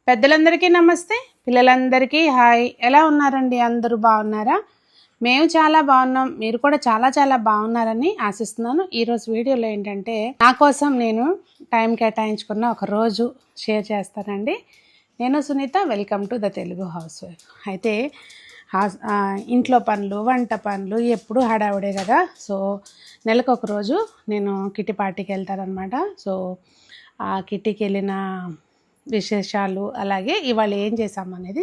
పెద్దలందరికీ నమస్తే, పిల్లలందరికీ హాయ్. ఎలా ఉన్నారండి? అందరూ బాగున్నారా? మేము చాలా బాగున్నాం. మీరు కూడా చాలా చాలా బాగున్నారని ఆశిస్తున్నాను. ఈరోజు వీడియోలో ఏంటంటే నా కోసం నేను టైం కేటాయించుకున్న ఒక రోజు షేర్ చేస్తానండి. నేను Sunitha, welcome to the Telugu housewife. అయితే ఇంట్లో పనులు, వంట పనులు ఎప్పుడు హడావుడే కదా. సో నెలకు ఒక రోజు నేను కిట్టి పార్టీకి వెళ్తానమాట. సో ఆ కిట్టీకి వెళ్ళిన విశేషాలు, అలాగే ఇవాళ ఏం చేసామనేది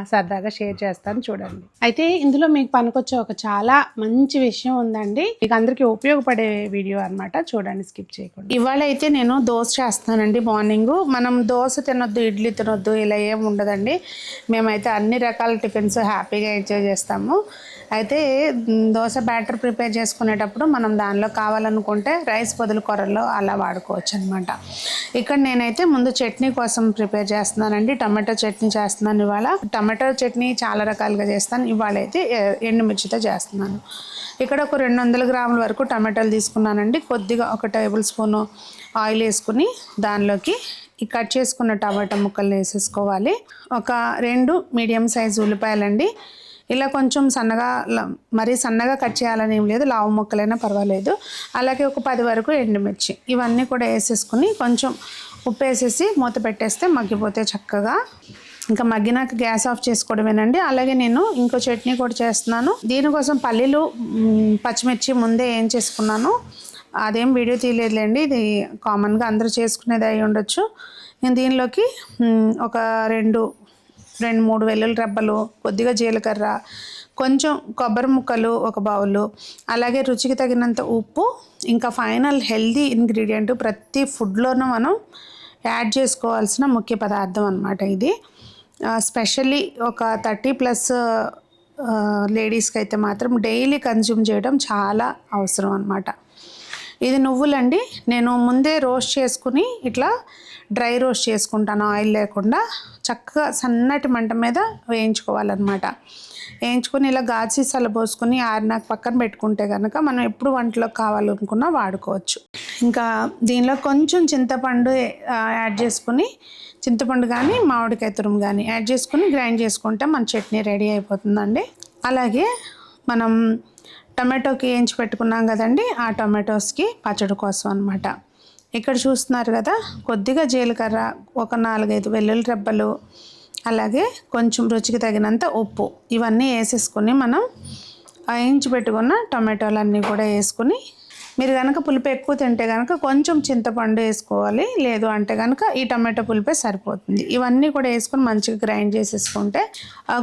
సరదాగా షేర్ చేస్తాను, చూడండి. అయితే ఇందులో మీకు పనికొచ్చే ఒక చాలా మంచి విషయం ఉందండి, మీకు అందరికీ ఉపయోగపడే వీడియో అనమాట. చూడండి, స్కిప్ చేయకుండా. ఇవాళ అయితే నేను దోశ చేస్తానండి. మార్నింగ్ మనం దోశ తినొద్దు, ఇడ్లీ తినొద్దు, ఇలా ఏం ఉండదండి. మేమైతే అన్ని రకాల టిఫిన్స్ హ్యాపీగా ఎంజాయ్ చేస్తాము. అయితే దోశ బ్యాటర్ ప్రిపేర్ చేసుకునేటప్పుడు మనం దానిలో కావాలనుకుంటే రైస్ బదులు కొరల్లో అలా వాడుకోవచ్చు అనమాట. ఇక్కడ నేనైతే ముందు చట్నీ కోసం ప్రిపేర్ చేస్తున్నానండి. టమాటో చట్నీ చేస్తున్నాను ఇవాళ. టమాటో చట్నీ చాలా రకాలుగా చేస్తాను, ఇవాళ అయితే ఎండుమిర్చితో చేస్తున్నాను. ఇక్కడ ఒక 200 గ్రాముల వరకు టమాటాలు తీసుకున్నానండి. కొద్దిగా ఒక టేబుల్ స్పూను ఆయిల్ వేసుకుని దానిలోకి ఈ కట్ చేసుకున్న టమాటా ముక్కలు వేసేసుకోవాలి. ఒక 2 మీడియం సైజు ఉల్లిపాయలండి. ఇలా కొంచెం సన్నగా, మరీ సన్నగా కట్ చేయాలని ఏం లేదు, లావు ముక్కలైనా పర్వాలేదు. అలాగే ఒక 10 వరకు ఎండుమిర్చి, ఇవన్నీ కూడా వేసేసుకుని కొంచెం ఉప్పు వేసేసి మూత పెట్టేస్తే మగ్గిపోతే చక్కగా. ఇంకా మగ్గినాక గ్యాస్ ఆఫ్ చేసుకోవడమేనండి. అలాగే నేను ఇంకో చట్నీ కూడా చేస్తున్నాను. దీనికోసం పల్లీలు, పచ్చిమిర్చి ముందే ఏం చేసుకున్నాను, అదేం వీడియో తీయలేదులేండి, ఇది కామన్గా అందరూ చేసుకునేది అయి ఉండొచ్చు. నేను దీనిలోకి ఒక 2-3 వెల్లుల్లి రెబ్బలు, కొద్దిగా జీలకర్ర, కొంచెం కొబ్బరి ముక్కలు ఒక బౌలు, అలాగే రుచికి తగినంత ఉప్పు, ఇంకా ఫైనల్ హెల్దీ ఇంగ్రీడియంట్ ప్రతి ఫుడ్లోనూ మనం యాడ్ చేసుకోవాల్సిన ముఖ్య పదార్థం అన్నమాట ఇది. స్పెషల్లీ ఒక 30+ లేడీస్కి అయితే మాత్రం డైలీ కన్జ్యూమ్ చేయడం చాలా అవసరం అన్నమాట. ఇది నువ్వులండి. నేను ముందే రోస్ట్ చేసుకుని ఇట్లా డ్రై రోస్ట్ చేసుకుంటాను, ఆయిల్ లేకుండా. చక్కగా సన్నటి మంట మీద వేయించుకోవాలన్నమాట. వేయించుకొని ఇలా గాజు సీసాలు పోసుకొని ఆరినాక పక్కన పెట్టుకుంటే కనుక మనం ఎప్పుడు వంటలో కావాలనుకున్నా వాడుకోవచ్చు. ఇంకా దీనిలో కొంచెం చింతపండు యాడ్ చేసుకుని, చింతపండు కానీ మామిడికాయ తురుము కానీ యాడ్ చేసుకుని గ్రైండ్ చేసుకుంటే మన చట్నీ రెడీ అయిపోతుందండి. అలాగే మనం టమాటోకి వేయించి పెట్టుకున్నాం కదండి, ఆ టమాటోస్కి పచ్చడి కోసం అనమాట. ఇక్కడ చూస్తున్నారు కదా, కొద్దిగా జీలకర్ర, ఒక 4-5 వెల్లుల్లి రెబ్బలు, అలాగే కొంచెం రుచికి తగినంత ఉప్పు, ఇవన్నీ వేసేసుకొని మనం వేయించి పెట్టుకున్న టమాటోలన్నీ కూడా వేసుకుని, మీరు కనుక పులుపు ఎక్కువ తింటే కనుక కొంచెం చింతపండు వేసుకోవాలి, లేదు అంటే కనుక ఈ టమాటో పులుపే సరిపోతుంది. ఇవన్నీ కూడా వేసుకొని మంచిగా గ్రైండ్ చేసేసుకుంటే,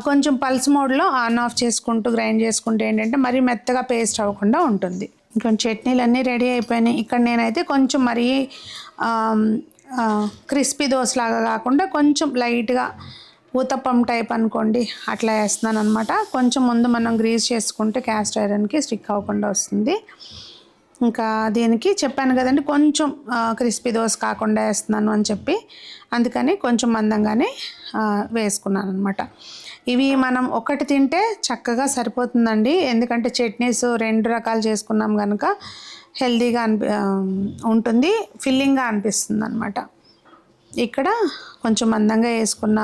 కొంచెం పల్స్ మోడ్లో ఆన్ ఆఫ్ చేసుకుంటూ గ్రైండ్ చేసుకుంటే ఏంటంటే మరీ మెత్తగా పేస్ట్ అవ్వకుండా ఉంటుంది. ఇంకా చట్నీలు అన్నీ రెడీ అయిపోయినాయి. ఇక్కడ నేనైతే కొంచెం మరీ క్రిస్పీ దోశలాగా కాకుండా కొంచెం లైట్గా ఊతప్పం టైప్ అనుకోండి, అట్లా వేస్తున్నాను అనమాట. కొంచెం ముందు మనం గ్రీస్ చేసుకుంటే క్యాస్ట్ ఐరన్కి స్టిక్ అవ్వకుండా వస్తుంది. ఇంకా దీనికి చెప్పాను కదండి, కొంచెం క్రిస్పీ దోశ కాకుండా వేస్తున్నాను అని చెప్పి, అందుకని కొంచెం మందంగానే వేసుకున్నాను అనమాట. ఇవి మనం ఒకటి తింటే చక్కగా సరిపోతుందండి, ఎందుకంటే చట్నీస్ 2 రకాలు చేసుకున్నాం కనుక హెల్తీగా ఉంటుంది, ఫిల్లింగ్గా అనిపిస్తుంది అనమాట. ఇక్కడ కొంచెం మందంగా వేసుకున్న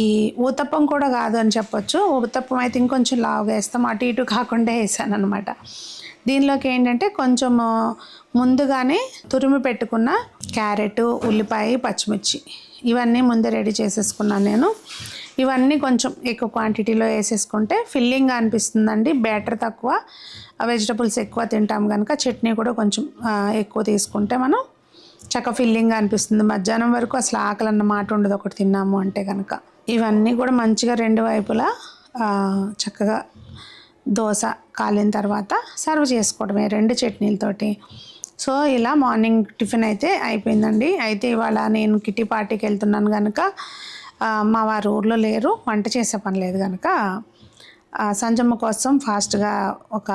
ఈ ఊతప్పం కూడా కాదు అని చెప్పొచ్చు. ఊతప్పం అయితే ఇంకొంచెం లావుగా వేస్తాం, అటు ఇటు కాకుండా వేసాను అనమాట. దీనిలోకి ఏంటంటే కొంచెం ముందుగానే తురిమి పెట్టుకున్న క్యారెట్, ఉల్లిపాయ, పచ్చిమిర్చి, ఇవన్నీ ముందే రెడీ చేసేసుకున్నాను నేను. ఇవన్నీ కొంచెం ఎక్కువ క్వాంటిటీలో వేసేసుకుంటే ఫిల్లింగ్గా అనిపిస్తుందండి. బ్యాటర్ తక్కువ, వెజిటబుల్స్ ఎక్కువ తింటాం కనుక చట్నీ కూడా కొంచెం ఎక్కువ తీసుకుంటే మనం చక్కగా ఫిల్లింగ్గా అనిపిస్తుంది. మధ్యాహ్నం వరకు అసలు ఆకలి అన్న మాట ఉండదు ఒకటి తిన్నాము అంటే కనుక. ఇవన్నీ కూడా మంచిగా 2 వైపులా చక్కగా దోశ కాలిన తర్వాత సర్వ్ చేసుకోవడమే 2 చట్నీలతోటి. సో ఇలా మార్నింగ్ టిఫిన్ అయితే అయిపోయిందండి. అయితే ఇవాళ నేను కిట్టి పార్టీకి వెళ్తున్నాను కనుక మా వారు ఊర్లో లేరు, వంట చేసే పని లేదు కనుక సంజమ్మ కోసం ఫాస్ట్గా ఒక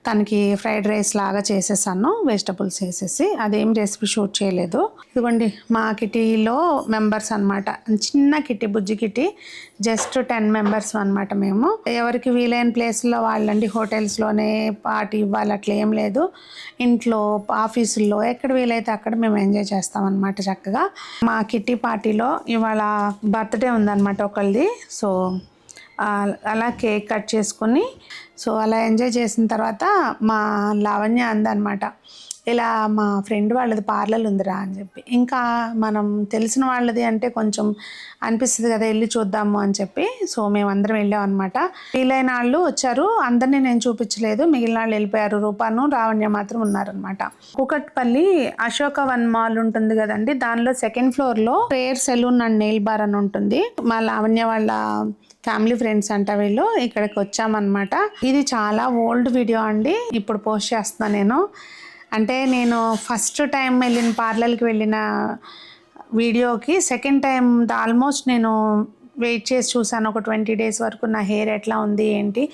తనకి ఫ్రైడ్ రైస్ లాగా చేసేసాను, వెజిటబుల్స్ వేసేసి. అదేం రెసిపీ షూట్ చేయలేదు. ఇదిగోండి మా కిటీలో మెంబర్స్ అనమాట, చిన్న కిటీ, బుజ్జి కిటీ, జస్ట్ 10 మెంబర్స్ అనమాట మేము. ఎవరికి వీలైన ప్లేస్లో వాళ్ళండి, హోటల్స్లోనే పార్టీ ఇవ్వాలి అట్లా ఏం లేదు, ఇంట్లో ఆఫీసుల్లో ఎక్కడ వీలైతే అక్కడ మేము ఎంజాయ్ చేస్తాం అనమాట చక్కగా. మా కిటీ పార్టీలో ఇవాళ బర్త్డే ఉందన్నమాట ఒకళ్ళది. సో అలా కేక్ కట్ చేసుకొని సో అలా ఎంజాయ్ చేసిన తర్వాత మా లావణ్య అందనమాట, ఇలా మా ఫ్రెండ్ వాళ్ళది పార్లర్ ఉందిరా అని చెప్పి. ఇంకా మనం తెలిసిన వాళ్ళది అంటే కొంచెం అనిపిస్తుంది కదా, వెళ్ళి చూద్దాము అని చెప్పి. సో మేమందరం వెళ్ళాం అనమాట. వీలైన వాళ్ళు వచ్చారు, అందరినీ నేను చూపించలేదు, మిగిలిన వాళ్ళు వెళ్ళిపోయారు. రూపాను లావణ్య మాత్రం ఉన్నారనమాట. కూకట్పల్లి అశోకవన్ మాల్ ఉంటుంది కదండి, దానిలో 2nd ఫ్లోర్లో hair salon and nail bar అని ఉంటుంది. మా లావణ్య వాళ్ళ ఫ్యామిలీ ఫ్రెండ్స్ అంట వీళ్ళు. ఇక్కడికి వచ్చామన్నమాట. ఇది చాలా ఓల్డ్ వీడియో అండి, ఇప్పుడు పోస్ట్ చేస్తున్నా నేను. అంటే నేను ఫస్ట్ టైం వెళ్ళిన పార్లర్కి వెళ్ళిన వీడియోకి సెకండ్ టైం ఆల్మోస్ట్ నేను వెయిట్ చేసి చూసాను ఒక 20 డేస్ వరకు నా హెయిర్ ఎట్లా ఉంది ఏంటి,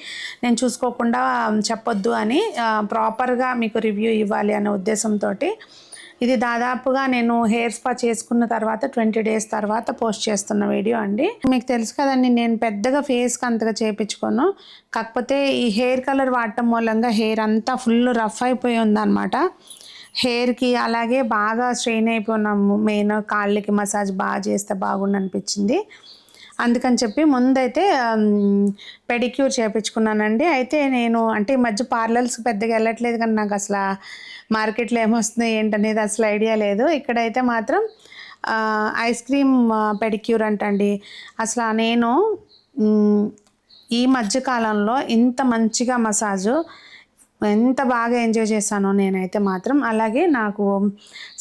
నేను చూసుకోకుండా చెప్పొద్దు అని ప్రాపర్గా మీకు రివ్యూ ఇవ్వాలి అనే ఉద్దేశంతో. ఇది దాదాపుగా నేను హెయిర్ స్పా చేసుకున్న తర్వాత 20 డేస్ తర్వాత పోస్ట్ చేస్తున్న వీడియో అండి. మీకు తెలుసు కదండి, నేను పెద్దగా ఫేస్కి అంతగా చేయించుకోను, కాకపోతే ఈ హెయిర్ కలర్ వాడటం మూలంగా హెయిర్ అంతా ఫుల్ రఫ్ అయిపోయి ఉందన్నమాట. హెయిర్కి అలాగే బాగా స్ట్రెయిన్ అయిపోయినాము. మెయిన్ కాళ్ళకి మసాజ్ బాగా చేస్తే బాగుండు అనిపించింది. అందుకని చెప్పి ముందైతే పెడిక్యూర్ చేయించుకున్నానండి. అయితే నేను అంటే ఈ మధ్య పార్లర్స్ పెద్దగా వెళ్ళట్లేదు, కానీ నాకు అసలు మార్కెట్లో ఏమొస్తున్నాయి ఏంటనేది అసలు ఐడియా లేదు. ఇక్కడైతే మాత్రం ఐస్ క్రీమ్ పెడిక్యూర్ అంటండి. అసలు నేను ఈ మధ్యకాలంలో ఇంత మంచిగా మసాజు ఎంత బాగా ఎంజాయ్ చేశానో నేనైతే మాత్రం. అలాగే నాకు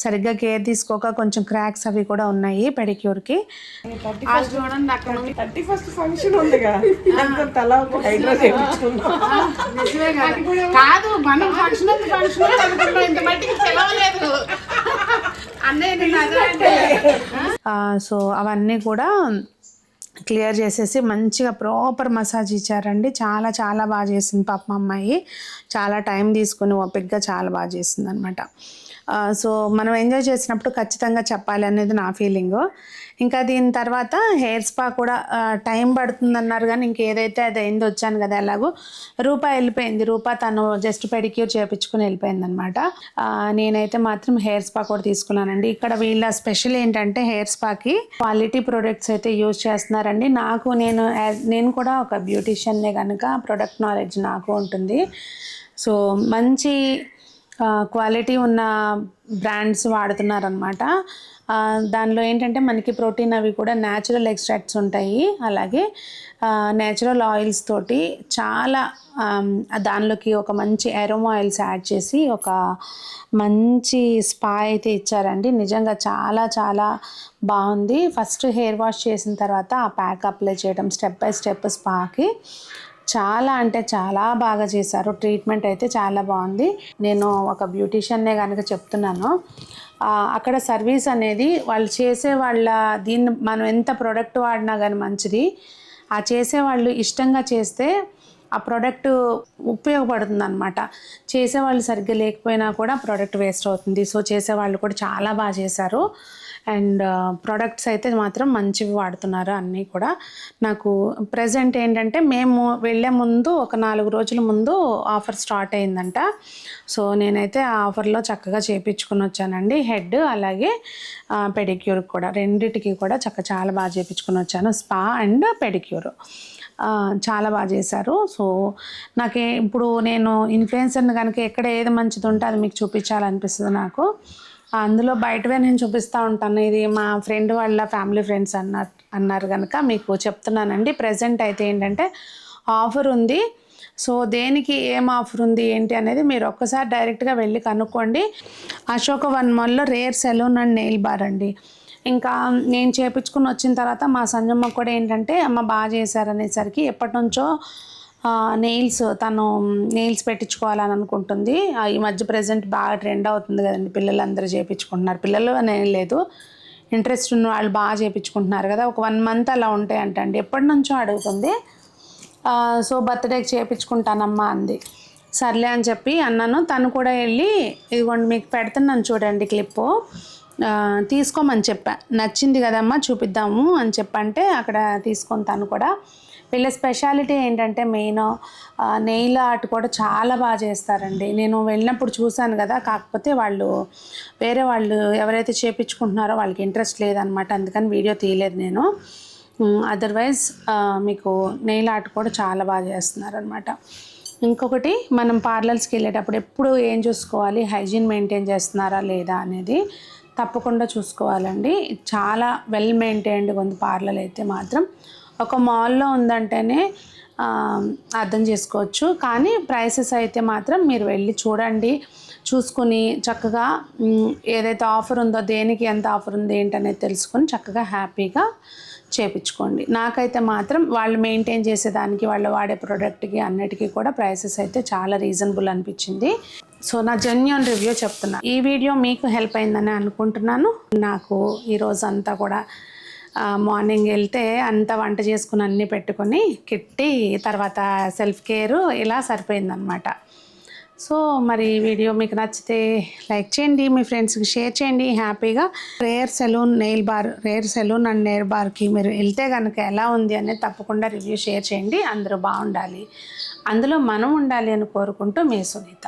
సరిగ్గా కేర్ తీసుకోక కొంచెం క్రాక్స్ అవి కూడా ఉన్నాయి పెడిక్యూర్కి. చూడండి అక్కడ 31st ఫంక్షన్ ఉందిగా, కాదు మనం ఫంక్షన్ ఇంత మట్టికి పిలవలేదు సో అవన్నీ కూడా క్లియర్ చేసేసి మంచిగా ప్రాపర్ మసాజ్ ఇచ్చారండి. చాలా చాలా బాగా చేసింది పాపం అమ్మాయి, చాలా టైం తీసుకుని ఓపికగా చాలా బాగా చేసింది అనమాట. సో మనం ఎంజాయ్ చేసినప్పుడు ఖచ్చితంగా చెప్పాలి అనేది నా ఫీలింగు. ఇంకా దీని తర్వాత హెయిర్ స్పా కూడా టైం పడుతుందన్నారు, కానీ ఇంకేదైతే అది అయింది, వచ్చాను కదా ఎలాగో. రూపా వెళ్ళిపోయింది, రూపా తను జస్ట్ పెడిక్యూర్ చేయించుకుని వెళ్ళిపోయింది అనమాట. నేనైతే మాత్రం హెయిర్ స్పా కూడా తీసుకున్నానండి. ఇక్కడ వీళ్ళ స్పెషల్ ఏంటంటే హెయిర్ స్పాకి క్వాలిటీ ప్రొడక్ట్స్ అయితే యూజ్ చేస్తున్నారండి. నేను కూడా ఒక బ్యూటీషియన్నే కనుక ప్రొడక్ట్ నాలెడ్జ్ నాకు ఉంటుంది. సో మంచి క్వాలిటీ ఉన్న బ్రాండ్స్ వాడుతున్నారనమాట. దానిలో ఏంటంటే మనకి ప్రోటీన్ అవి కూడా న్యాచురల్ ఎక్స్ట్రాక్ట్స్ ఉంటాయి. అలాగే న్యాచురల్ ఆయిల్స్ తోటి చాలా దానిలోకి ఒక మంచి అరోమా ఆయిల్స్ యాడ్ చేసి ఒక మంచి స్పా అయితే ఇచ్చారండి. నిజంగా చాలా చాలా బాగుంది. ఫస్ట్ హెయిర్ వాష్ చేసిన తర్వాత ఆ ప్యాక్ అప్లై చేయడం స్టెప్ బై స్టెప్ స్పాకి చాలా అంటే చాలా బాగా చేశారు. ట్రీట్మెంట్ అయితే చాలా బాగుంది. నేను ఒక బ్యూటీషియన్నే కనుక చెప్తున్నాను, అక్కడ సర్వీస్ అనేది వాళ్ళు చేసే దీన్ని మనం ఎంత ప్రోడక్ట్ వాడినా కానీ మంచిది, ఆ చేసేవాళ్ళు ఇష్టంగా చేస్తే ఆ ప్రోడక్ట్ ఉపయోగపడుతుంది అనమాట. చేసేవాళ్ళు సరిగ్గా లేకపోయినా కూడా ప్రోడక్ట్ వేస్ట్ అవుతుంది. సో చేసేవాళ్ళు కూడా చాలా బాగా చేశారు. అండ్ ప్రోడక్ట్స్ అయితే మాత్రం మంచివి వాడుతున్నారు అన్నీ కూడా. నాకు ప్రజెంట్ ఏంటంటే మేము వెళ్ళే ముందు ఒక 4 రోజుల ముందు ఆఫర్ స్టార్ట్ అయిందంట. సో నేనైతే ఆ ఆఫర్లో చక్కగా చేయించుకుని వచ్చానండి. హెడ్ అలాగే పెడిక్యూర్ కూడా, రెండిటికి కూడా చాలా బాగా చేయించుకుని వచ్చాను. స్పా అండ్ పెడిక్యూర్ చాలా బాగా చేశారు. సో నాకే ఇప్పుడు నేను ఇన్ఫ్లుయెన్సర్ని కనుక ఎక్కడ ఏది మంచిది ఉంటే అది మీకు చూపించాలనిపిస్తుంది నాకు. అందులో బయటవే నేను చూపిస్తూ ఉంటాను. ఇది మా ఫ్రెండ్ వాళ్ళ ఫ్యామిలీ ఫ్రెండ్స్ అన్నారు కనుక మీకు చెప్తున్నానండి. ప్రజెంట్ అయితే ఏంటంటే ఆఫర్ ఉంది. సో దేనికి ఏం ఆఫర్ ఉంది ఏంటి అనేది మీరు ఒక్కసారి డైరెక్ట్గా వెళ్ళి కనుక్కోండి. అశోకవన్ మాల్లో hair salon and nail bar అండి. ఇంకా నేను చేయించుకుని వచ్చిన తర్వాత మా సంజమ్మ కూడా ఏంటంటే అమ్మ బాగా చేశారనేసరికి ఎప్పటి నుంచో తను నెయిల్స్ పెట్టించుకోవాలని అనుకుంటుంది. ఈ మధ్య ప్రజెంట్ బాగా ట్రెండ్ అవుతుంది కదండి, పిల్లలు అందరూ చేయించుకుంటున్నారు. పిల్లలు అనేం లేదు, ఇంట్రెస్ట్ ఉన్న వాళ్ళు బాగా చేయించుకుంటున్నారు కదా. ఒక 1 మంత్ అలా ఉంటాయంటండి, ఎప్పటి నుంచో అడుగుతుంది. సో బర్త్డేకి చేయించుకుంటానమ్మా అంది. సర్లే అని చెప్పి అన్నాను. తను కూడా వెళ్ళి ఇదిగోండి మీకు పెడుతున్నాను చూడండి క్లిప్పు, తీసుకోమని చెప్పా. నచ్చింది కదమ్మా చూపిద్దాము అని చెప్పంటే అక్కడ తీసుకొని తను కూడా. వీళ్ళ స్పెషాలిటీ ఏంటంటే మెయిన్ నెయిల్ ఆర్ట్ కూడా చాలా బాగా చేస్తారండి. నేను వెళ్ళినప్పుడు చూశాను కదా, కాకపోతే వేరే వాళ్ళు ఎవరైతే చేయించుకుంటున్నారో వాళ్ళకి ఇంట్రెస్ట్ లేదనమాట, అందుకని వీడియో తీయలేదు నేను. అదర్వైజ్ మీకు నెయిల్ ఆర్ట్ కూడా చాలా బాగా చేస్తున్నారనమాట. ఇంకొకటి, మనం పార్లర్స్కి వెళ్ళేటప్పుడు ఎప్పుడు ఏం చూసుకోవాలి, హైజీన్ మెయింటైన్ చేస్తున్నారా లేదా అనేది తప్పకుండా చూసుకోవాలండి. చాలా వెల్ మెయింటైన్డ్గా ఉంది పార్లర్ అయితే మాత్రం. ఒక మాల్లో ఉందంటేనే అర్థం చేసుకోవచ్చు, కానీ ప్రైసెస్ అయితే మాత్రం మీరు వెళ్ళి చూడండి, చూసుకుని చక్కగా ఏదైతే ఆఫర్ ఉందో, దేనికి ఎంత ఆఫర్ ఉంది ఏంటనేది తెలుసుకొని చక్కగా హ్యాపీగా చేయించుకోండి. నాకైతే మాత్రం వాళ్ళు మెయింటైన్ చేసేదానికి, వాళ్ళు వాడే ప్రోడక్ట్కి అన్నిటికీ కూడా ప్రైసెస్ అయితే చాలా రీజనబుల్ అనిపించింది. సో నా జెన్యూన్ రివ్యూ చెప్తున్నా. ఈ వీడియో మీకు హెల్ప్ అయిందని అనుకుంటున్నాను. నాకు ఈరోజు అంతా కూడా మార్నింగ్ వెళ్తే అంతా వంట చేసుకుని అన్నీ పెట్టుకొని కిట్టి తర్వాత సెల్ఫ్ కేరు ఇలా సరిపోయిందనమాట. సో మరి ఈ వీడియో మీకు నచ్చితే లైక్ చేయండి, మీ ఫ్రెండ్స్కి షేర్ చేయండి. హ్యాపీగా రేర్ సెలూన్ అండ్ నెయిల్ బార్కి మీరు వెళ్తే కనుక ఎలా ఉంది అనేది తప్పకుండా రివ్యూ షేర్ చేయండి. అందరూ బాగుండాలి, అందులో మనం ఉండాలి అని కోరుకుంటూ మీ సునీత.